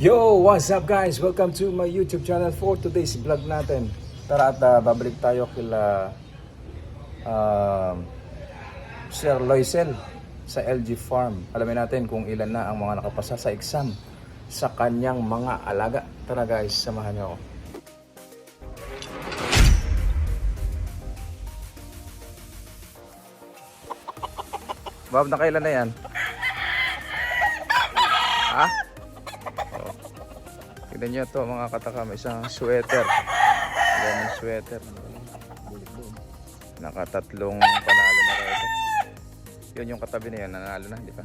Yo! What's up guys? Welcome to my YouTube channel for today's vlog natin. Tara at babalik tayo kila Sir Loisel sa LG Farm. Alamin natin kung ilan na ang mga nakapasa sa exam sa kanyang mga alaga. Tara guys, samahan niyo ako. Bob, nakailan na yan? Ha? Tignan nyo ito mga katakam, isang sweater. Lemon sweater. Nakatatlong panalo na rin ito. Yun yung katabi na yun, nanalo na, di ba?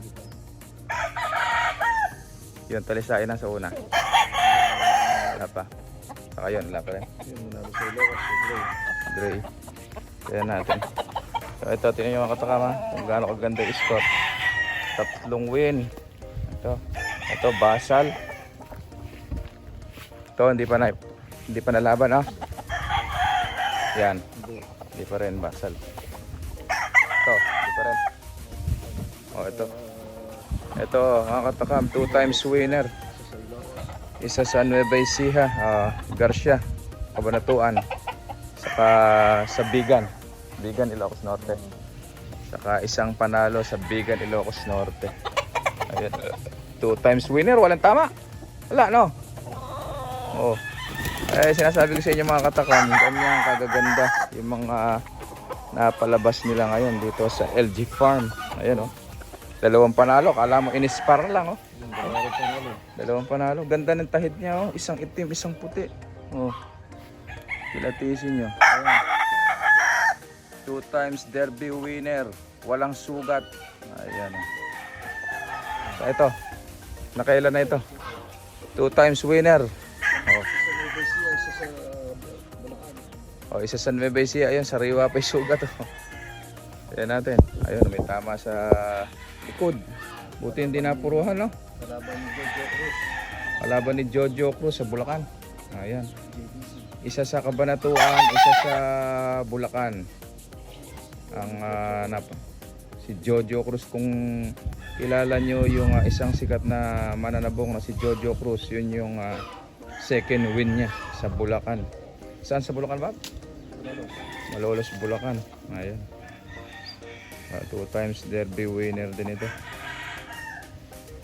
Yun, talisain na sa una. Wala pa. Saka yun, wala pa rin. Gray. Kaya natin. So ito, tingnan nyo mga katakam ha, kung gaano kaganda yung score. Tatlong win. Ito basal. Ito hindi pa nalaban ha. Yan. Hindi pa rin basal. Ito, hindi pa rin. Oh, ito. Ito, mga katakam, 2 times winner. Isa sa Nueva Ecija, Garcia, Cabanatuan. Saka sa Bigan, Ilocos Norte. Saka isang panalo sa Bigan, Ilocos Norte. Ayun. 2 times winner, walang tama. Wala, no? Oh. Sinasabi ko sa inyo mga katakam, kanyang kagaganda yung mga napalabas nila ngayon dito sa LG Farm. Ayun, oh. 2 panalo, kala mo inispar lang, oh. 2 panalo. Ganda ng tahid niya, oh. Isang itim, isang puti. Oh. Pilatisin nyo. Ayun. 2 times derby winner, walang sugat. Ayan, oh. So, ito. Nakailan na ito? 2 times winner. Oh, isa sa Nueva Ecija. Ayun, sariwa pa yung sugat. Oh. Ayan natin. Ayun, may tama sa likod. Buti hindi napuruhan, no? Kalaban ni Jojo Cruz sa Bulacan. Ayan. Isa sa Cabanatuan, isa sa Bulacan. Ang si Jojo Cruz, kung kilala nyo yung isang sikat na mananabong na si Jojo Cruz, yun yung second win niya sa Bulacan. Saan sa Bulacan, Bob? Malolos, Bulacan. Ayan. 2 times derby winner din ito.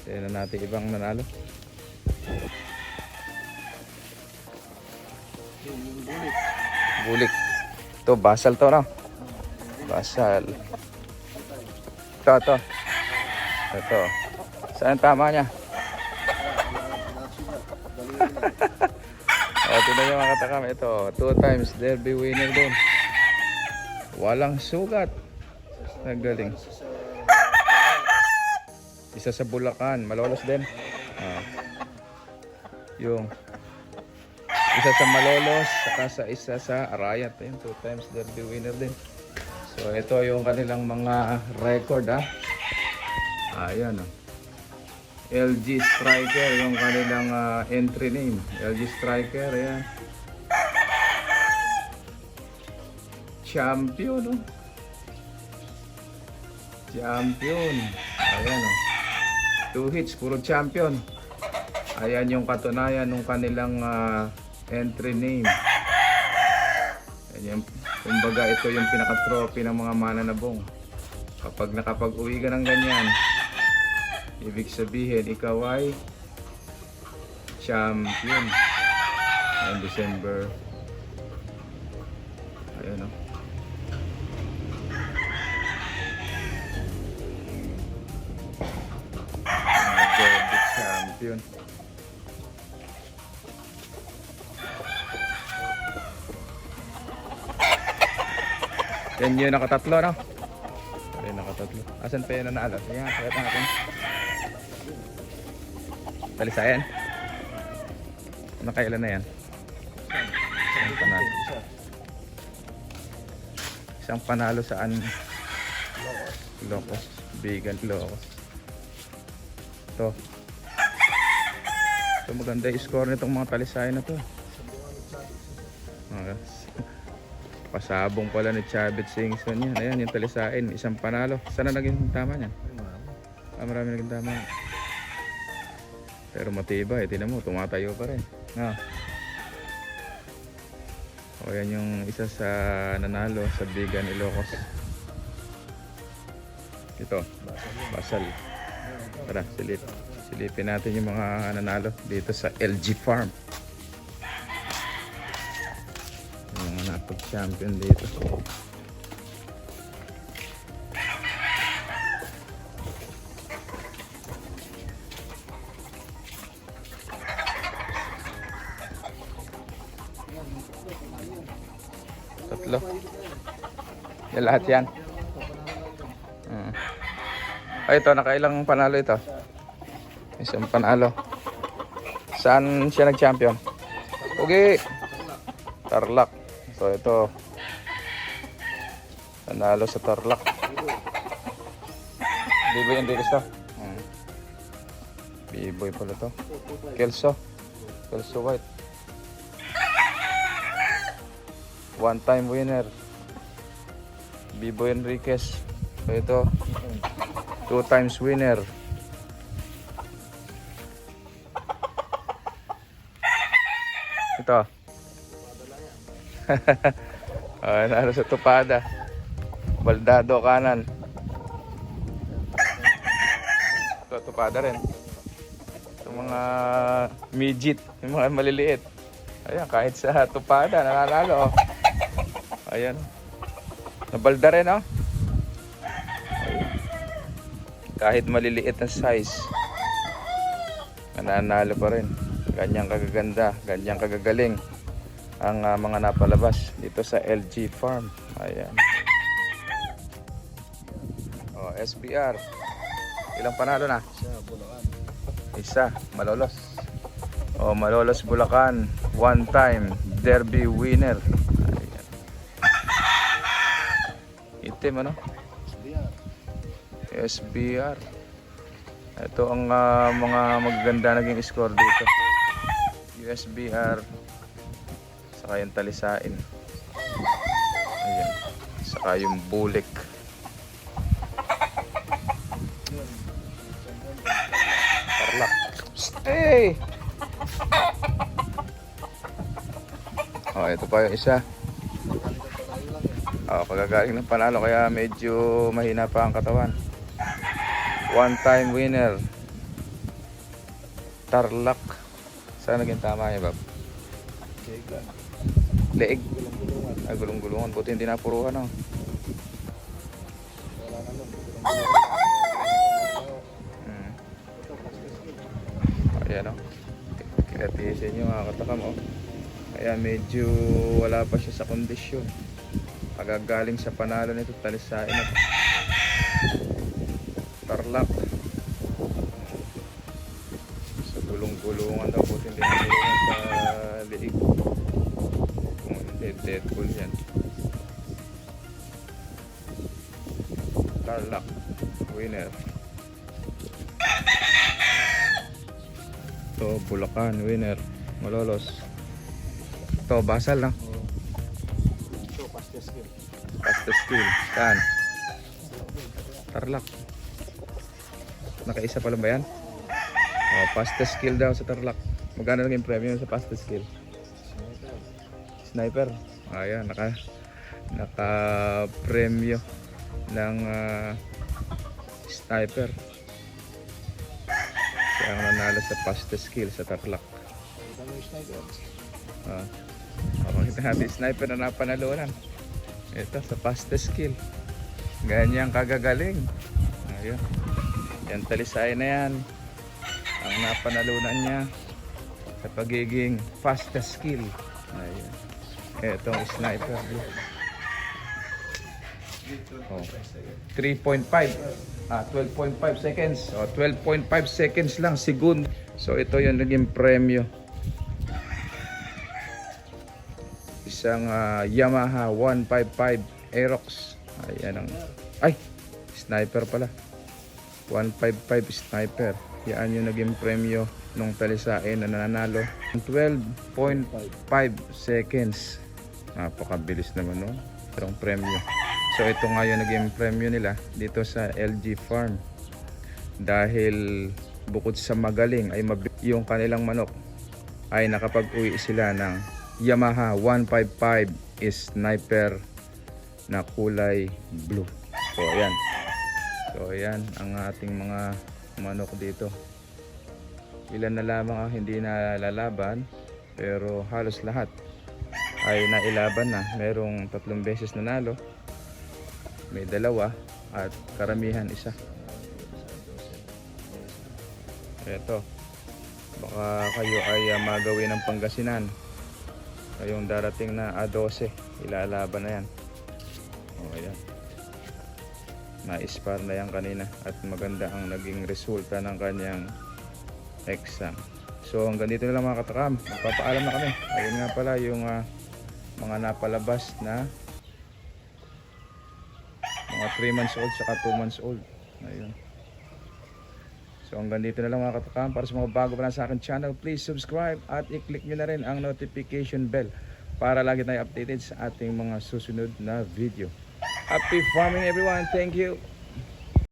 Tignan natin ibang nanalo. Bulik. Ito, basal to, no? Basal. Ito. Saan tama niya? Tignan nyo mga katakam. Ito, 2 times derby winner din. Walang sugat. Nagaling. Isa sa Bulacan, Malolos din. Yung isa sa Malolos, saka sa isa sa Arayat. Ayun, 2 times derby winner din. So ito yung kanilang mga record ha. Ayan o. LG Striker yung kanilang entry name. LG Striker, ayan. Champion o. Champion. Ayan o. 2 hits, puro champion. Ayan yung katunayan ng kanilang entry name. Ayan, kumbaga ito yung pinaka-trophy ng mga mananabong. Kapag nakapag-uwi ka ng ganyan, ibig sabihin ikaw ay champion. Ayan, December. Ayan o. Champion. Yan yun, nakatatlo, no? Ayun, nakatatlo. Asan pa yun na naalo? Ayan, kaya natin. Talisayan. Nakailan na yan? Isang panalo. Isang panalo saan? Ilocos. Bigan, Ilocos. Ito. So maganda yung score nitong mga talisayan na to. Pasabong pala ni Chavit Singson yan. Ayan yung talisain, isang panalo. Sana naging tama niyan? Marami naging tama. Pero matibay, tinan mo, tumatayo pa rin. No? O yan yung isa sa nanalo sa Bigan Ilocos. Ito, basal. Tara, silipin natin yung mga nanalo dito sa LG Farm. Yung mga napag-champion dito. Tatlo. Yan lahat yan. Ay, ito, nakailang panalo ito? Isang panalo. Saan siya nag-champion? Ugi! Tarlac. So, ito. Panalo sa Tarlac. Biboy yung dito ito. Biboy pala to. Kelso. Kelso White. One-time winner. Biboy Enriquez. So, ito. 2 times winner. Ito. Nalo sa Tupada. Baldado kanan. Ito, Tupada rin. Ito mga midget, yung mga maliliit. Ayan, kahit sa Tupada, nanalo. Ayan. Nabalda rin, oh. Kahit maliliit na size, nananalo pa rin. Ganyang kagaganda, ganyang kagagaling ang mga napalabas dito sa LG Farm. Ayan. O, SBR. Ilang panalo na? Isa, Malolos. O, Malolos Bulacan. One time Derby winner. Ayan. Itim, ano? SBR. Ito ang mga magaganda naging score dito. USBR. Saka yung Talisain. Ayan. Saka yung Bulik. Tarlac. Hey! Oh, ito pa yung isa. Oh, kagagaling ng panalo kaya medyo mahina pa ang katawan. One-time winner. Tarlac. Saan naging tama niya, Bob? Leeg. Ay, gulong-gulungan. Buti hindi napuruhan, oh. Ayan, oh. Kinatisin nyo mga katakam, oh. Kaya medyo wala pa siya sa kondisyon. Pagagaling sa panalo nito, Talisain na Tarlac. Sa gulong-gulungan daw, buti hindi napuruhan sa liig. Kung hindi, Deadpool yan. Tarlac winner. Ito, Bulacan winner. Malolos. Ito, Basal na. Ito, Pastes Skill. Pastes Skill. Saan? Tarlac. Nakaisa pa lang ba yan? Oh, Pastes Skill daw sa Tarlac. Magkano naging premium sa Pastes Skill? Sniper. Ayan, naka-premyo ng sniper. Kaya ang nanalo sa Pastes Skill sa Tarlac. Pakita natin sniper na napanalunan. Ito sa Pastes Skill. Ganyang kagagaling. Ayun. Yan, Talisain na yan. Ang napanalunan niya sa pagiging Pastes Skill. Ayun. Itong sniper. Oh. 3.5 12.5 seconds. 12.5 seconds lang, segundo. So ito yung naging premyo. Isang Yamaha 155 Aerox. Ayan ang sniper pala. 155 sniper. Yan yung naging premyo nung Talisain na nanalo. 12.5 seconds. Napakabilis naman, no? Itong premyo. So ito nga yung naging premyo nila dito sa LG Farm. Dahil bukod sa magaling ay yung kanilang manok ay nakapag-uwi sila ng Yamaha 155 Sniper na kulay blue. So ayan ang ating mga manok dito. Ilan na lamang ang hindi na lalaban, pero halos lahat ay nailaban na. Merong 3 beses nanalo, may 2 at karamihan 1. Eto, baka kayo ay magawin ng Pangasinan. Ngayong darating na A12, ilalaban na yan. Ayan. Na-spar na yan kanina at maganda ang naging resulta ng kanyang exam. So hanggang dito na lang mga katakam, magpapaalam na kami. Ayun nga pala yung mga napalabas na mga 3 months old saka 2 months old. Ayun. So hanggang dito na lang mga katakam. Para sa mga bago pa lang sa akin channel, please subscribe at i-click nyo na rin ang notification bell para lagi tayo updated sa ating mga susunod na video. Happy farming everyone. Thank you.